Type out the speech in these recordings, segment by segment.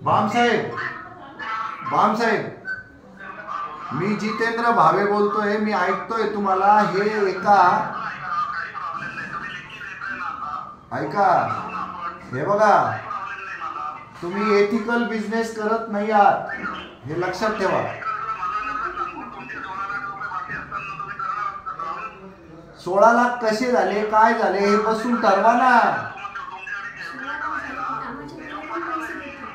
बामसाहेब, बामसाहेब, मी जितेंद्र भावे बोलतोय. मी ऐकतोय तुम्हाला. हे ऐका, हे बघा, तुम्ही एथिकल बिझनेस करत नाही आहात, हे लक्षात ठेवा. 16 लाख कसे झाले, काय झाले, हे बसून ठरवा ना.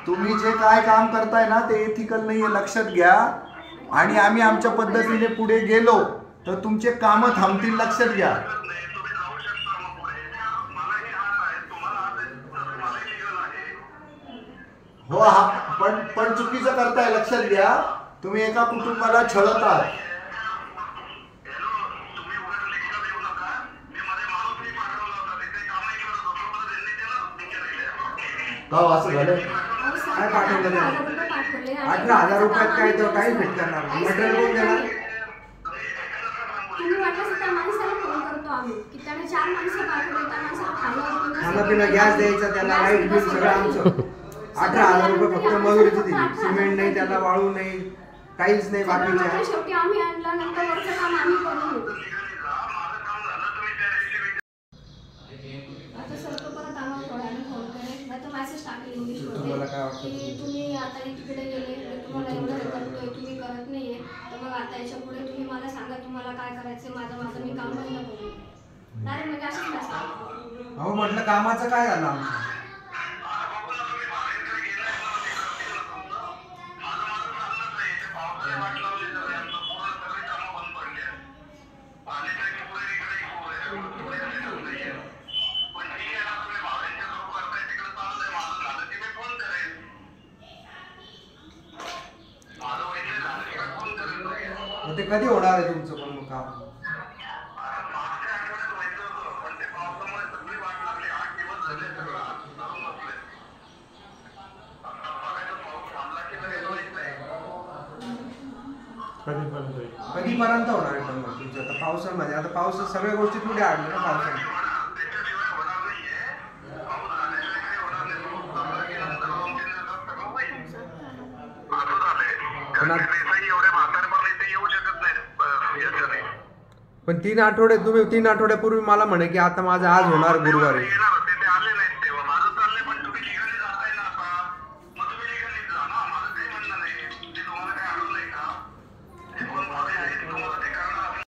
तुम्ही जे काय काम करताय ना ते एथिकल नाहीये, लक्षात घ्या. आणि आम्ही आमच्या पद्धतीने पुढे गेलो तर तुमचे काम थांबतील, लक्षात घ्या. हो, पण चुकीचं करताय, लक्षात घ्या. तुम्ही एका कुटुंबाला छळत आहात. असं झालं काय पाठवलं? 18,000 रुपयात काय तर काही भेट करणार? मटेरियल कोण देणार? खाणं पिणं, गॅस द्यायचा त्याला, लाईट बिल सगळं आमचं. 18,000 रुपये फक्त मजुरीची दिली. सिमेंट नाही त्याला, वाळू नाही, काहीच नाही बाकीच्या. शेवटी आम्ही आणल्यानंतर वरचं काम आम्ही करून घेऊ. आता सर तो परत आम्हाला थोड्याने फोन करेल, नाही तर मेसेज टाकेल इंग्लिशमध्ये की तुम्ही आता तिकडे गेले, तुम्हाला एवढं हे करतोय, तुम्ही करत नाहीये, तर मग आता याच्या पुढे तुम्ही मला सांगा तुम्हाला काय करायचं. माझं मी काम बंद करू. डायरेक्ट म्हणजे असंच मेसेज. अहो म्हटलं कामाचं काय झालं आमचं? ते कधी होणार आहे तुमचं पण मग काम? कधीपर्यंत होणार आहे पण मग तुमचं? आता पावसामध्ये, आता पावसात सगळ्या गोष्टी पुढे आणल्या ना पावसाने. पण 3 आठवडे, तुम्ही 3 आठवड्यापूर्वी मला म्हणे की आता माझं आज होणार गुरुवारी.